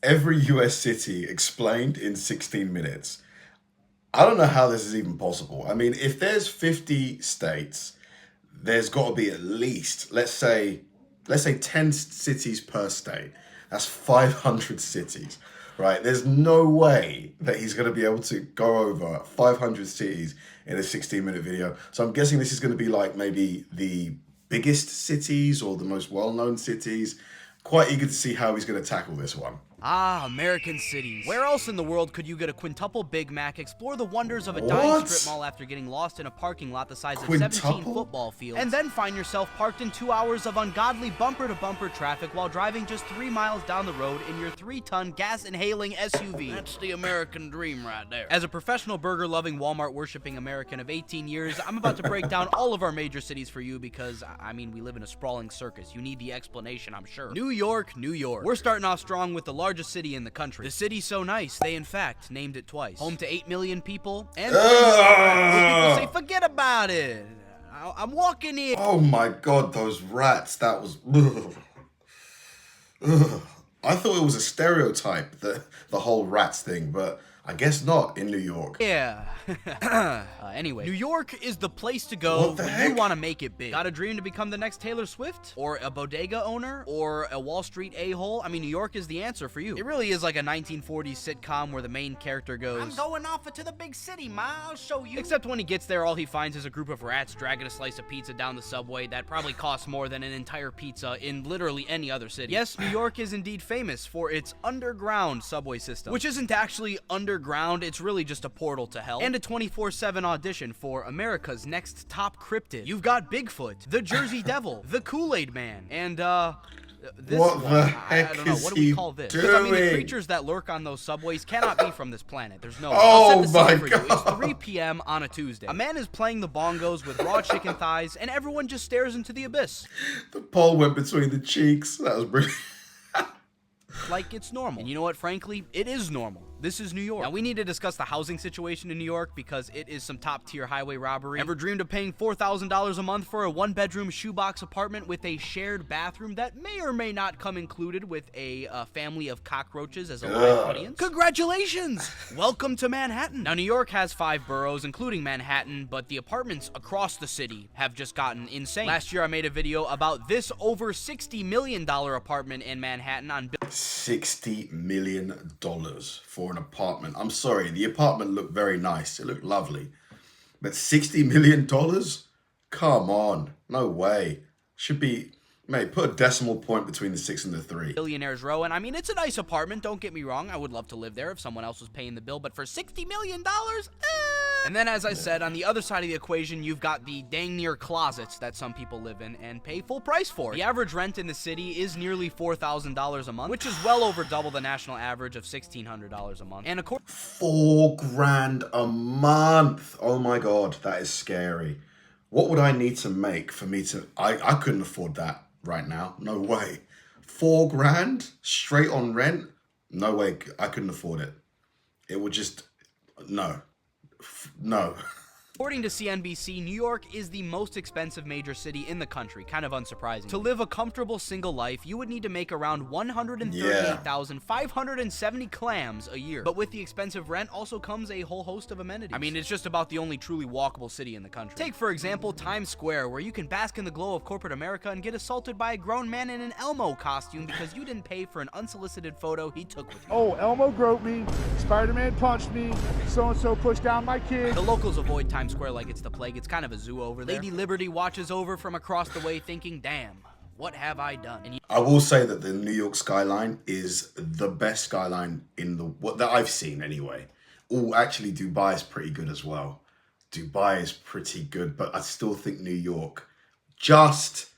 Every US city explained in 16 minutes. I don't know how this is even possible. I mean, if there's 50 states, there's got to be at least, let's say 10 cities per state. That's 500 cities, right? There's no way that he's going to be able to go over 500 cities in a 16-minute video. So I'm guessing this is going to be like maybe the biggest cities or the most well-known cities. Quite eager to see how he's going to tackle this one. Ah, American cities. Where else in the world could you get a quintuple Big Mac, explore the wonders of a dying strip mall after getting lost in a parking lot the size of 17 football fields, and then find yourself parked in 2 hours of ungodly bumper-to-bumper traffic while driving just 3 miles down the road in your 3-ton gas-inhaling SUV? That's the American dream right there. As a professional burger-loving, Walmart-worshipping American of 18 years, I'm about to break down all of our major cities for you because, I mean, we live in a sprawling circus. You need the explanation, I'm sure. New York, New York. We're starting off strong with the largest city in the country. The city's so nice, they in fact named it twice. Home to 8 million people, and people say, forget about it. I'm walking in. Oh my God, those rats, that was... I thought it was a stereotype, the whole rats thing, but I guess not in New York. Yeah. Anyway, New York is the place to go when you want to make it big. Got a dream to become the next Taylor Swift? Or a bodega owner? Or a Wall Street a-hole? I mean, New York is the answer for you. It really is like a 1940s sitcom where the main character goes, I'm going off to the big city, ma, I'll show you. Except when he gets there, all he finds is a group of rats dragging a slice of pizza down the subway that probably costs more than an entire pizza in literally any other city. Yes, New York is indeed famous for its underground subway system, which isn't actually underground, it's really just a portal to hell, and a 24/7 audition for America's next top cryptid. You've got Bigfoot, the Jersey Devil, the Kool-Aid Man, and this what one, the I heck don't know, is what do we he call this? doing? Because I mean, the creatures that lurk on those subways cannot be from this planet. There's no way. Oh I'll set the my scene for you. God. It's 3 p.m. on a Tuesday. A man is playing the bongos with raw chicken thighs, and everyone just stares into the abyss. The pole went between the cheeks. That was brilliant. Like it's normal. And you know what, frankly, it is normal. This is New York. Now, we need to discuss the housing situation in New York because it is some top-tier highway robbery. Ever dreamed of paying $4,000 a month for a one-bedroom shoebox apartment with a shared bathroom that may or may not come included with a family of cockroaches as a live audience? Congratulations! Welcome to Manhattan. Now, New York has 5 boroughs, including Manhattan, but the apartments across the city have just gotten insane. Last year, I made a video about this over $60 million apartment in Manhattan on $60 million for an apartment. I'm sorry, the apartment looked very nice. It looked lovely. But $60 million? Come on. No way. Should be, mate, put a decimal point between the 6 and the 3. Billionaires Row, and I mean, it's a nice apartment, don't get me wrong. I would love to live there if someone else was paying the bill, but for $60 million? And then, as I said, on the other side of the equation, you've got the dang near closets that some people live in and pay full price for. The average rent in the city is nearly $4,000 a month, which is well over double the national average of $1,600 a month. And according $4,000 a month. Oh my God, that is scary. What would I need to make for me to... I couldn't afford that right now. No way. $4,000 straight on rent? No way. I couldn't afford it. It would just... No. No. According to CNBC, New York is the most expensive major city in the country, kind of unsurprising. To live a comfortable single life, you would need to make around 138,570 clams a year. But with the expensive rent also comes a whole host of amenities. I mean, it's just about the only truly walkable city in the country. Take, for example, Times Square, where you can bask in the glow of corporate America and get assaulted by a grown man in an Elmo costume because you didn't pay for an unsolicited photo he took with you. Oh, Elmo groped me, Spider-Man punched me, so-and-so pushed down my kid. The locals avoid Times Square like it's the plague. It's kind of a zoo over there. Lady Liberty watches over from across the way thinking, damn, what have I done? And I will say that the New York skyline is the best skyline in the... that I've seen anyway. Oh, actually, Dubai is pretty good as well. Dubai is pretty good, but I still think New York just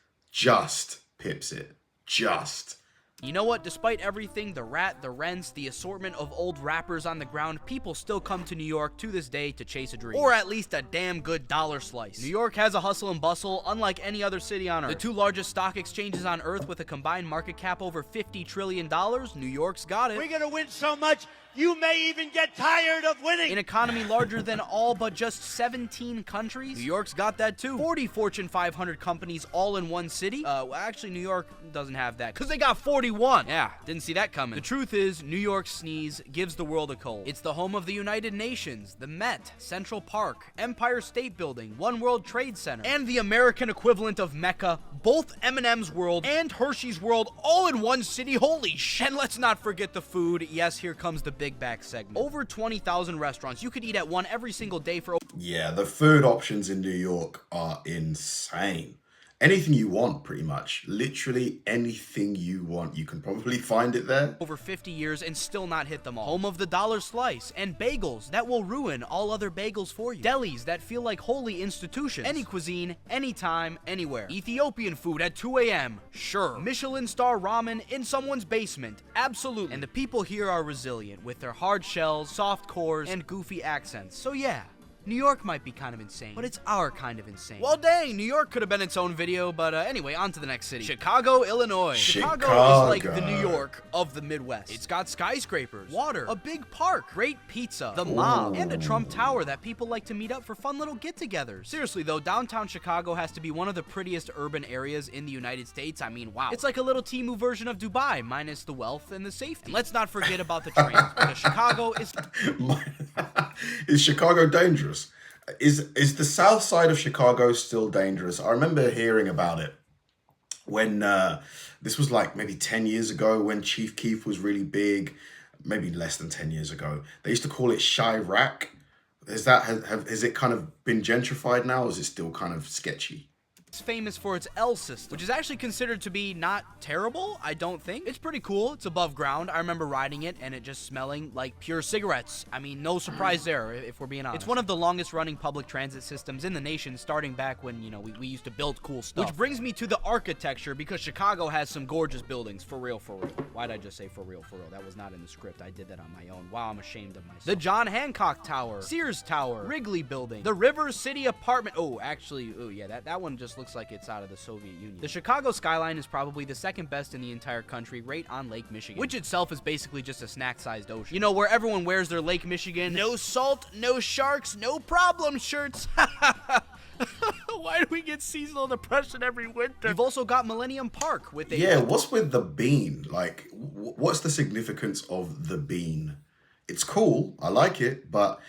pips it. Just. You know what? Despite everything, the rat, the rents, the assortment of old rappers on the ground, people still come to New York to this day to chase a dream. Or at least a damn good dollar slice. New York has a hustle and bustle unlike any other city on Earth. The 2 largest stock exchanges on Earth with a combined market cap over $50 trillion, New York's got it. We're gonna win so much, you may even get tired of winning. An economy larger than all but just 17 countries, New York's got that too. 40 Fortune 500 companies all in one city. Well, actually, New York doesn't have that because they got 41 one. Yeah, didn't see that coming. The truth is, New York's sneeze gives the world a cold. It's the home of the United Nations, the Met, Central Park, Empire State Building, One World Trade Center, and the American equivalent of Mecca, both M&M's World and Hershey's World, all in one city. Holy shit. And let's not forget the food. Yes, here comes the big back segment. Over 20,000 restaurants. You could eat at one every single day for... Yeah, the food options in New York are insane. Anything you want, pretty much. Literally anything you want. You can probably find it there. Over 50 years and still not hit them all. Home of the dollar slice and bagels that will ruin all other bagels for you. Delis that feel like holy institutions. Any cuisine, anytime, anywhere. Ethiopian food at 2 a.m. Sure. Michelin star ramen in someone's basement. Absolutely. And the people here are resilient with their hard shells, soft cores, and goofy accents. So yeah. New York might be kind of insane, but it's our kind of insane. Well, dang, New York could have been its own video, but anyway, on to the next city. Chicago, Illinois. Chicago is like the New York of the Midwest. It's got skyscrapers, water, a big park, great pizza, the mob, and a Trump Tower that people like to meet up for fun little get-togethers. Seriously, though, downtown Chicago has to be one of the prettiest urban areas in the United States. I mean, wow. It's like a little Temu version of Dubai, minus the wealth and the safety. And let's not forget about the trains, because Chicago is... Is Chicago dangerous? Is the south side of Chicago still dangerous? I remember hearing about it when this was like maybe 10 years ago when Chief Keef was really big, maybe less than 10 years ago. They used to call it Chirac. Has it kind of been gentrified now, or is it still kind of sketchy? It's famous for its L system, which is actually considered to be not terrible, I don't think. It's pretty cool. It's above ground. I remember riding it and it just smelling like pure cigarettes. I mean, no surprise there, if we're being honest. It's one of the longest running public transit systems in the nation, starting back when, you know, we used to build cool stuff. Which brings me to the architecture, because Chicago has some gorgeous buildings. For real, for real. Why'd I just say for real, for real? That was not in the script. I did that on my own. Wow, I'm ashamed of myself. The John Hancock Tower, Sears Tower, Wrigley Building, the River City Apartment. Oh, actually, oh yeah, that one just looks like it's out of the Soviet Union. The Chicago skyline is probably the second best in the entire country, right on Lake Michigan, which itself is basically just a snack-sized ocean. You know, where everyone wears their Lake Michigan, no salt, no sharks, no problem shirts. Why do we get seasonal depression every winter? You've also got Millennium Park with a... Yeah, what's with the bean? Like, what's the significance of the bean? It's cool, I like it, but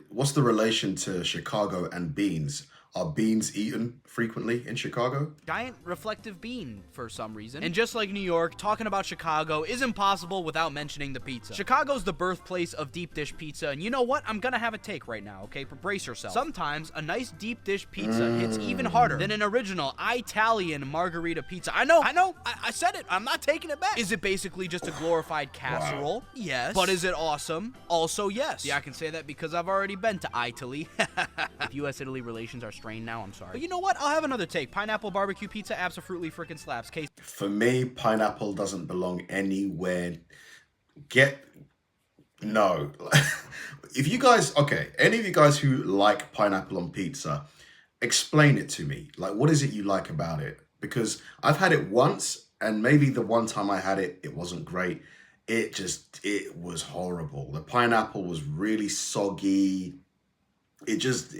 what's the relation to Chicago and beans? Are beans eaten frequently in Chicago? Giant reflective bean for some reason. And just like New York, talking about Chicago is impossible without mentioning the pizza. Chicago's the birthplace of deep dish pizza, and you know what? I'm gonna have a take right now, okay? Brace yourself. Sometimes a nice deep dish pizza hits even harder than an original Italian margarita pizza. I know, I said it. I'm not taking it back. Is it basically just a glorified casserole? Wow. Yes. But is it awesome? Also, yes. Yeah, I can say that because I've already been to Italy. If U.S.-Italy relations are strained now, I'm sorry. But you know what? I'll have another take. Pineapple barbecue pizza absolutely freaking slaps. Case. For me, pineapple doesn't belong anywhere. No. If you guys, okay, any of you guys who like pineapple on pizza, explain it to me. Like, what is it you like about it? Because I've had it once, and maybe the one time I had it, it wasn't great. It was horrible. The pineapple was really soggy. It just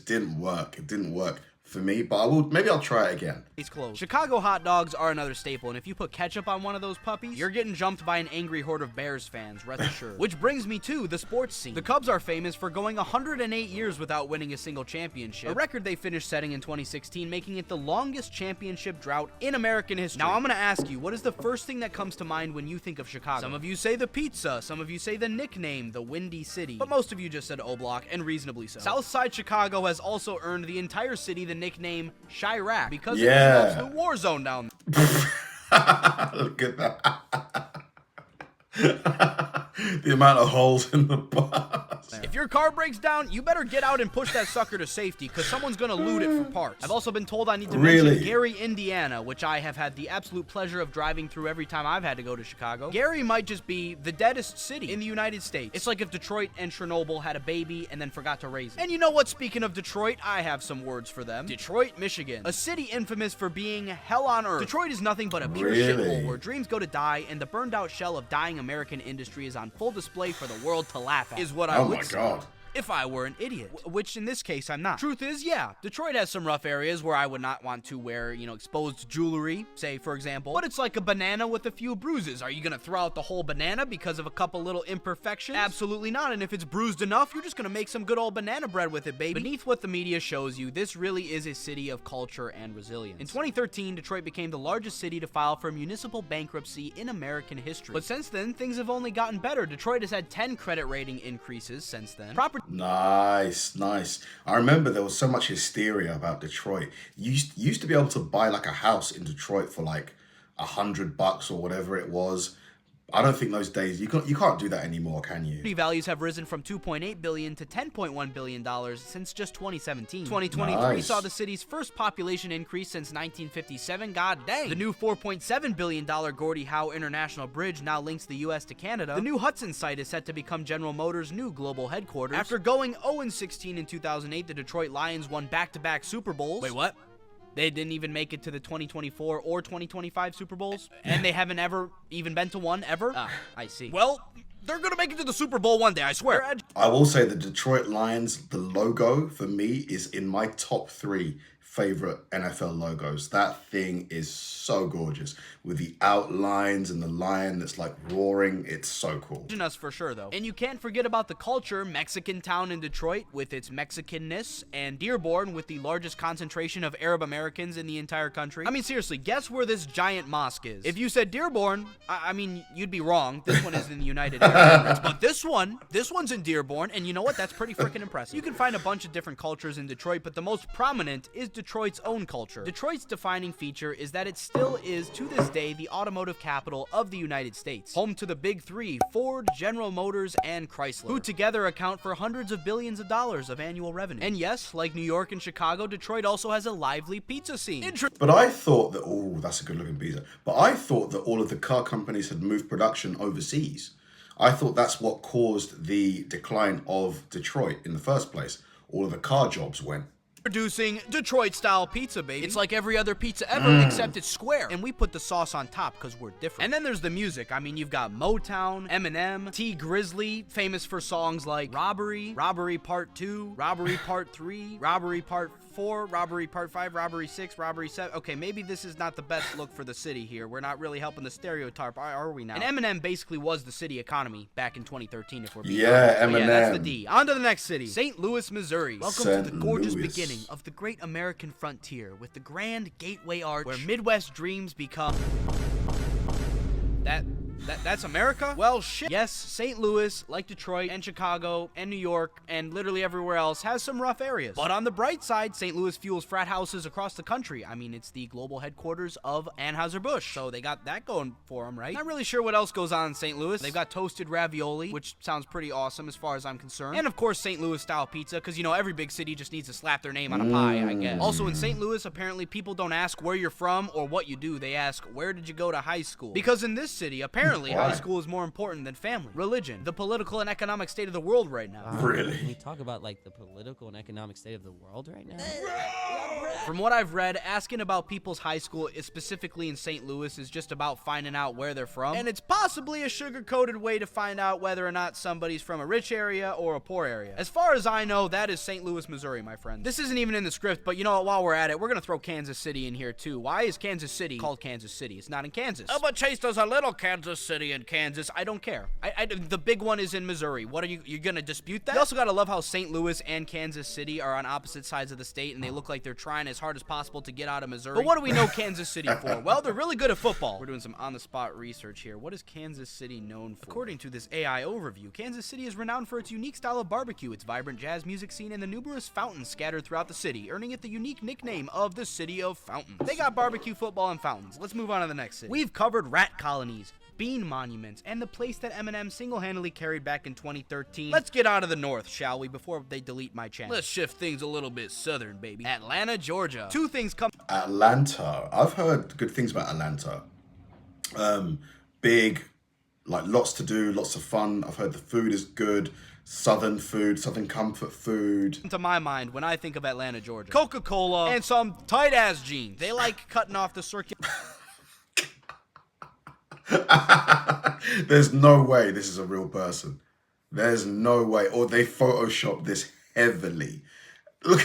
didn't work. It didn't work for me, but maybe I'll try it again. It's closed. Chicago hot dogs are another staple, and if you put ketchup on one of those puppies, you're getting jumped by an angry horde of Bears fans, rest assured. Which brings me to the sports scene. The Cubs are famous for going 108 years without winning a single championship, a record they finished setting in 2016, making it the longest championship drought in American history. Now, I'm gonna ask you, what is the first thing that comes to mind when you think of Chicago? Some of you say the pizza, some of you say the nickname, the Windy City, but most of you just said O-Block, and reasonably so. Southside Chicago has also earned the entire city the nickname Chirac, because it loves the war zone down there. Look at that. The amount of holes in the bus. If your car breaks down, you better get out and push that sucker to safety, because someone's gonna loot it for parts. I've also been told I need to mention Gary, Indiana, which I have had the absolute pleasure of driving through every time I've had to go to Chicago. Gary might just be the deadest city in the United States. It's like if Detroit and Chernobyl had a baby and then forgot to raise it. And you know what? Speaking of Detroit, I have some words for them. Detroit, Michigan. A city infamous for being hell on earth. Detroit is nothing but a pure shithole where dreams go to die, and the burned out shell of dying American industry is on full display for the world to laugh at, is what I would say. Oh my God. if I were an idiot, which in this case I'm not. Truth is, yeah, Detroit has some rough areas where I would not want to wear, you know, exposed jewelry, say for example, but it's like a banana with a few bruises. Are you gonna throw out the whole banana because of a couple little imperfections? Absolutely not, and if it's bruised enough, you're just gonna make some good old banana bread with it, baby. Beneath what the media shows you, this really is a city of culture and resilience. In 2013, Detroit became the largest city to file for municipal bankruptcy in American history. But since then, things have only gotten better. Detroit has had 10 credit rating increases since then. Nice. I remember there was so much hysteria about Detroit. You used to be able to buy like a house in Detroit for like $100 or whatever it was. I don't think those days you can't do that anymore, can you? Property values have risen from $2.8 billion to $10.1 billion since just 2017. 2023 Nice. saw the city's first population increase since 1957. God dang! The new $4.7 billion Gordie Howe International Bridge now links the U.S. to Canada. The new Hudson site is set to become General Motors' new global headquarters. After going 0-16 in 2008, the Detroit Lions won back-to-back Super Bowls. Wait, what? They didn't even make it to the 2024 or 2025 Super Bowls, and they haven't ever even been to one, ever? Ah, I see. Well, they're gonna make it to the Super Bowl one day, I swear. I will say the Detroit Lions, the logo for me is in my top 3 favorite NFL logos. That thing is so gorgeous with the outlines and the lion that's like roaring. It's so cool. Us for sure though. And you can't forget about the culture. Mexican town in Detroit with its Mexicanness, and Dearborn with the largest concentration of Arab Americans in the entire country. I mean, seriously, guess where this giant mosque is? If you said Dearborn, I mean, you'd be wrong. This one is in the United Arab Emirates, but this one's in Dearborn, and you know what? That's pretty freaking impressive. You can find a bunch of different cultures in Detroit, but the most prominent is Detroit's own culture. Detroit's defining feature is that it still is, to this day, the automotive capital of the United States, home to the big 3, Ford, General Motors, and Chrysler, who together account for hundreds of billions of dollars of annual revenue. And yes, like New York and Chicago, Detroit also has a lively pizza scene. But I thought that, oh, that's a good looking pizza. But I thought that all of the car companies had moved production overseas. I thought that's what caused the decline of Detroit in the first place. All of the car jobs went. Producing Detroit-style pizza, baby. It's like every other pizza ever, except it's square. And we put the sauce on top because we're different. And then there's the music. I mean, you've got Motown, Eminem, T. Grizzly, famous for songs like Robbery, Robbery Part 2, Robbery Part 3, Robbery Part 4, Robbery Part 5, Robbery 6, Robbery 7. Okay, maybe this is not the best look for the city here. We're not really helping the stereotype, are we now? And Eminem basically was the city economy back in 2013, if we're being honest. Eminem. But yeah, that's the D. On to the next city, St. Louis, Missouri. Welcome to the gorgeous Louis. beginning of the great American frontier with the grand gateway arch where Midwest dreams become... That's America? Well, shit. Yes, St. Louis, like Detroit and Chicago and New York and literally everywhere else, has some rough areas. But on the bright side, St. Louis fuels frat houses across the country. I mean, it's the global headquarters of Anheuser-Busch, so they got that going for them, right? Not really sure what else goes on in St. Louis. They've got toasted ravioli, which sounds pretty awesome as far as I'm concerned. And of course, St. Louis-style pizza, because, you know, every big city just needs to slap their name on a pie, I guess. Also, in St. Louis, apparently people don't ask where you're from or what you do. They ask, where did you go to high school? Because in this city, apparently, high school is more important than family, religion, the political and economic state of the world right now. Really? Can we talk about like the political and economic state of the world right now? From what I've read, asking about people's high school, specifically in St. Louis, is just about finding out where they're from. And it's possibly a sugar-coated way to find out whether or not somebody's from a rich area or a poor area. As far as I know, that is St. Louis, Missouri, my friend. This isn't even in the script, but you know what, while we're at it, we're gonna throw Kansas City in here too. Why is Kansas City called Kansas City? It's not in Kansas. Oh, but Chase, there's a little Kansas City in Kansas. I don't care. The big one is in Missouri. What are you're gonna dispute that? You also gotta love how St. Louis and Kansas City are on opposite sides of the state, and they look like they're trying as hard as possible to get out of Missouri. But what do we know Kansas City for? Well, they're really good at football. We're doing some on-the-spot research here. What is Kansas City known for? According to this AI overview, Kansas City is renowned for its unique style of barbecue, its vibrant jazz music scene, and the numerous fountains scattered throughout the city, earning it the unique nickname of the City of Fountains. They got barbecue, football, and fountains. Let's move on to the next city. We've covered rat colonies, bean monuments, and the place that Eminem single-handedly carried back in 2013. Let's get out of the north, shall we, before they delete my channel. Let's shift things a little bit southern, baby. Atlanta, Georgia. Two things come... Atlanta. I've heard good things about Atlanta. Big, like lots to do, lots of fun. I've heard the food is good. Southern food, Southern comfort food. To my mind, when I think of Atlanta, Georgia, Coca-Cola and some tight-ass jeans. They like cutting off the circular... There's no way this is a real person. There's no way. Or they photoshopped this heavily. Look.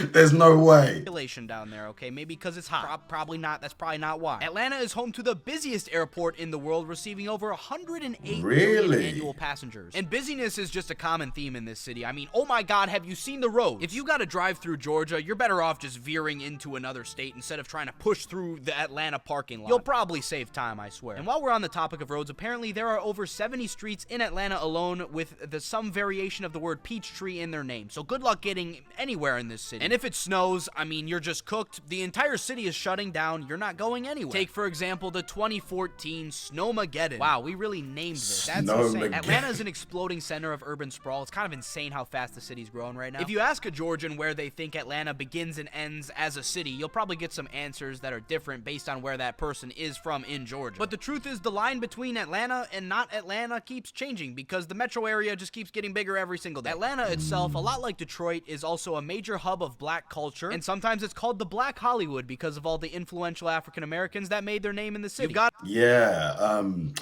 There's no way. Population down there, okay? Maybe because it's hot. Probably not. That's probably not why. Atlanta is home to the busiest airport in the world, receiving over 108 million annual passengers. And busyness is just a common theme in this city. I mean, oh my God, have you seen the roads? If you got to drive through Georgia, you're better off just veering into another state instead of trying to push through the Atlanta parking lot. You'll probably save time, I swear. And while we're on the topic of roads, apparently there are over 70 streets in Atlanta alone with some variation of the word Peachtree in their name. So good luck getting anywhere in this city. And if it snows, I mean, you're just cooked. The entire city is shutting down. You're not going anywhere. Take, for example, the 2014 Snowmageddon. Wow, we really named this. That's insane. Atlanta is an exploding center of urban sprawl. It's kind of insane how fast the city's growing right now. If you ask a Georgian where they think Atlanta begins and ends as a city, you'll probably get some answers that are different based on where that person is from in Georgia. But the truth is, the line between Atlanta and not Atlanta keeps changing because the metro area just keeps getting bigger every single day. Atlanta itself, a lot like Detroit, is also a major hub of black culture, and sometimes it's called the Black Hollywood because of all the influential African Americans that made their name in the city. I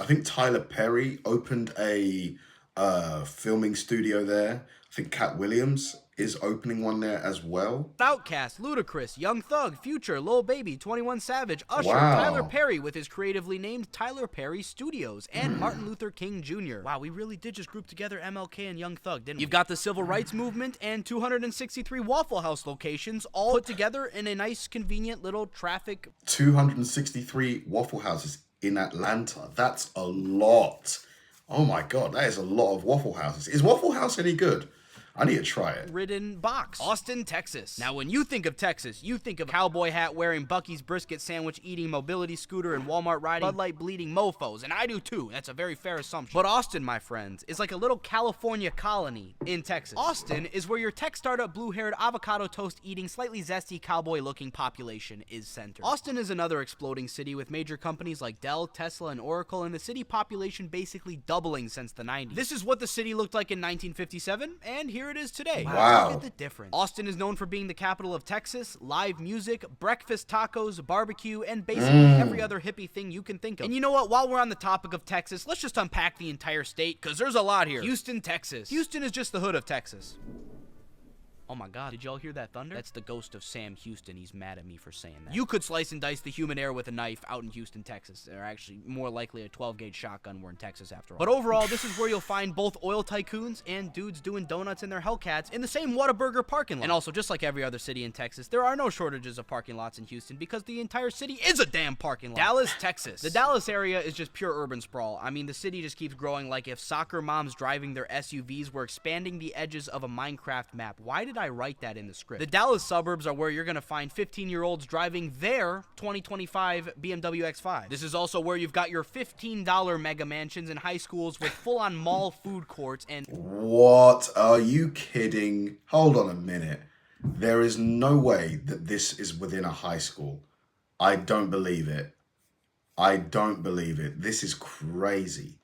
think Tyler Perry opened a filming studio there. I think Cat Williams is opening one there as well. Outkast, Ludacris, Young Thug, Future, Lil Baby, 21 Savage, Usher, Tyler Perry with his creatively named Tyler Perry Studios, and Martin Luther King Jr. Wow, we really did just group together MLK and Young Thug, didn't we? You've got the Civil Rights Movement and 263 Waffle House locations all put together in a nice, convenient little traffic. 263 Waffle Houses in Atlanta. That's a lot. Oh my God, that is a lot of Waffle Houses. Is Waffle House any good? I need to try it. Ridden box. Austin, Texas. Now, when you think of Texas, you think of cowboy hat wearing, Buc-ee's brisket sandwich eating, mobility scooter, and Walmart riding, Bud Light bleeding mofos. And I do too. That's a very fair assumption. But Austin, my friends, is like a little California colony in Texas. Austin is where your tech startup blue-haired avocado toast eating, slightly zesty cowboy looking population is centered. Austin is another exploding city with major companies like Dell, Tesla, and Oracle, and the city population basically doubling since the 90s. This is what the city looked like in 1957, and here it is today. Wow. Look at the difference. Austin is known for being the capital of Texas, live music, breakfast tacos, barbecue, and basically every other hippie thing you can think of. And you know what? While we're on the topic of Texas, let's just unpack the entire state, because there's a lot here. Houston, Texas. Houston is just the hood of Texas. Oh my God, did y'all hear that thunder? That's the ghost of Sam Houston. He's mad at me for saying that. You could slice and dice the human air with a knife out in Houston, Texas. Or actually, more likely a 12-gauge shotgun. We're in Texas after all. But overall, this is where you'll find both oil tycoons and dudes doing donuts in their Hellcats in the same Whataburger parking lot. And also, just like every other city in Texas, there are no shortages of parking lots in Houston because the entire city is a damn parking lot. Dallas, Texas. The Dallas area is just pure urban sprawl. I mean, the city just keeps growing like if soccer moms driving their SUVs were expanding the edges of a Minecraft map. Why did I write that in the script? The Dallas suburbs are where you're going to find 15-year-olds driving their 2025 BMW X5. This is also where you've got your $15 mega mansions in high schools with full-on mall food courts and... What? Are you kidding? Hold on a minute. There is no way that this is within a high school. I don't believe it. I don't believe it. This is crazy.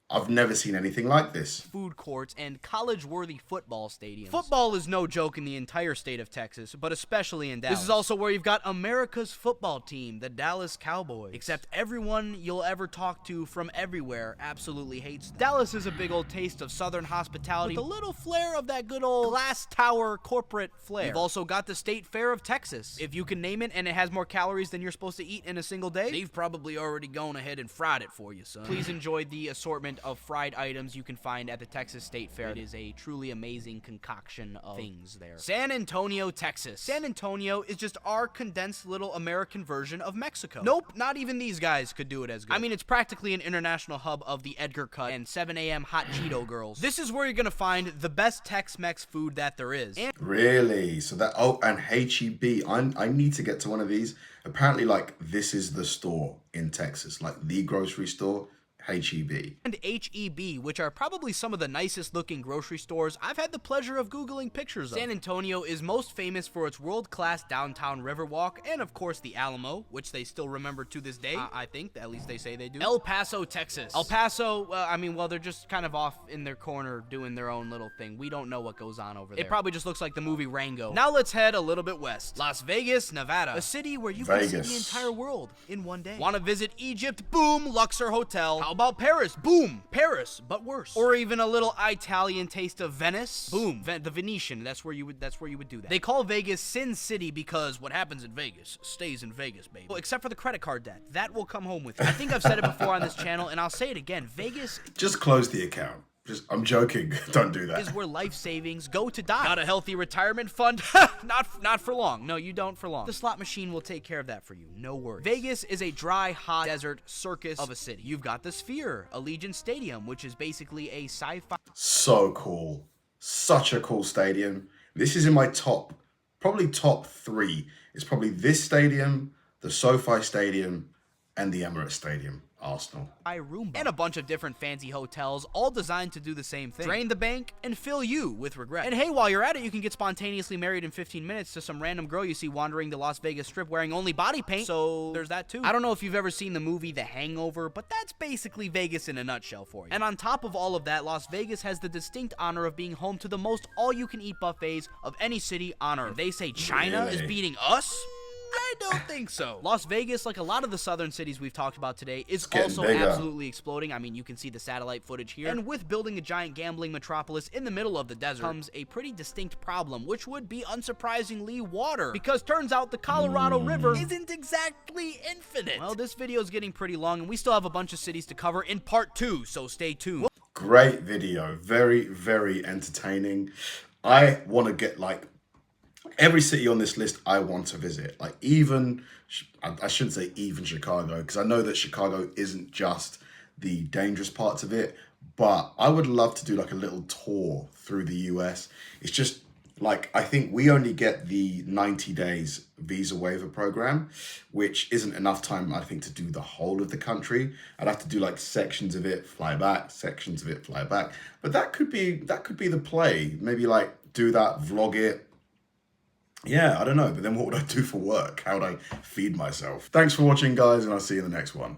I've never seen anything like this. Food courts and college-worthy football stadiums. Football is no joke in the entire state of Texas, but especially in Dallas. This is also where you've got America's football team, the Dallas Cowboys. Except everyone you'll ever talk to from everywhere absolutely hates them. Dallas is a big old taste of southern hospitality with a little flair of that good old glass tower corporate flair. You've also got the State Fair of Texas. If you can name it and it has more calories than you're supposed to eat in a single day, they've probably already gone ahead and fried it for you, son. Please enjoy the assortment of fried items you can find at the Texas State Fair. It is a truly amazing concoction of things there. San Antonio, Texas. San Antonio is just our condensed little American version of Mexico. Nope, not even these guys could do it as good. I mean, it's practically an international hub of the Edgar Cut and 7 a.m. hot Cheeto girls. This is where you're gonna find the best Tex-Mex food that there is. And really? So that, oh, and H-E-B. I need to get to one of these. Apparently, like, this is the store in Texas, like the grocery store. H-E-B. And H-E-B, which are probably some of the nicest looking grocery stores I've had the pleasure of Googling pictures of. San Antonio is most famous for its world-class downtown Riverwalk, and of course the Alamo, which they still remember to this day, I think, at least they say they do. El Paso, Texas. El Paso, I mean, well, they're just kind of off in their corner doing their own little thing. We don't know what goes on over there. It probably just looks like the movie Rango. Now let's head a little bit west. Las Vegas, Nevada. A city where you can see the entire world in one day. Want to visit Egypt? Boom, Luxor Hotel. How about Paris? Boom, Paris, but worse. Or even a little Italian taste of Venice? Boom, the Venetian. That's where you would do that. They call Vegas Sin City because what happens in Vegas stays in Vegas, baby. Well, except for the credit card debt. That will come home with you. I think I've said it before on this channel, and I'll say it again. Vegas... Just close the account. I'm joking. Don't do that. Is where life savings go to die. Got a healthy retirement fund? Not for long. No, you don't for long. The slot machine will take care of that for you. No worries. Vegas is a dry, hot desert circus of a city. You've got the Sphere, Allegiant Stadium, which is basically a sci-fi. So cool. Such a cool stadium. This is in my probably top 3. It's probably this stadium, the SoFi Stadium, and the Emirates Stadium. Arsenal. And a bunch of different fancy hotels, all designed to do the same thing. Drain the bank and fill you with regret. And hey, while you're at it, you can get spontaneously married in 15 minutes to some random girl you see wandering the Las Vegas Strip wearing only body paint, so there's that too. I don't know if you've ever seen the movie The Hangover, but that's basically Vegas in a nutshell for you. And on top of all of that, Las Vegas has the distinct honor of being home to the most all-you-can-eat buffets of any city on Earth. They say China is beating us? I don't think so. Las Vegas, like a lot of the southern cities we've talked about today, is also absolutely exploding. I mean, you can see the satellite footage here. And with building a giant gambling metropolis in the middle of the desert comes a pretty distinct problem, which would be unsurprisingly water. Because turns out the Colorado River isn't exactly infinite. Well, this video is getting pretty long, and we still have a bunch of cities to cover in part 2, so stay tuned. Great video. Very, very entertaining. I want to get every city on this list I want to visit. Like even, I shouldn't say even Chicago, because I know that Chicago isn't just the dangerous parts of it, but I would love to do like a little tour through the US. It's just like, I think we only get the 90 days visa waiver program, which isn't enough time, I think, to do the whole of the country. I'd have to do like sections of it, fly back, sections of it, fly back. But that could be the play. Maybe like do that, vlog it. Yeah, I don't know. But then what would I do for work? How would I feed myself? Thanks for watching, guys, and I'll see you in the next one.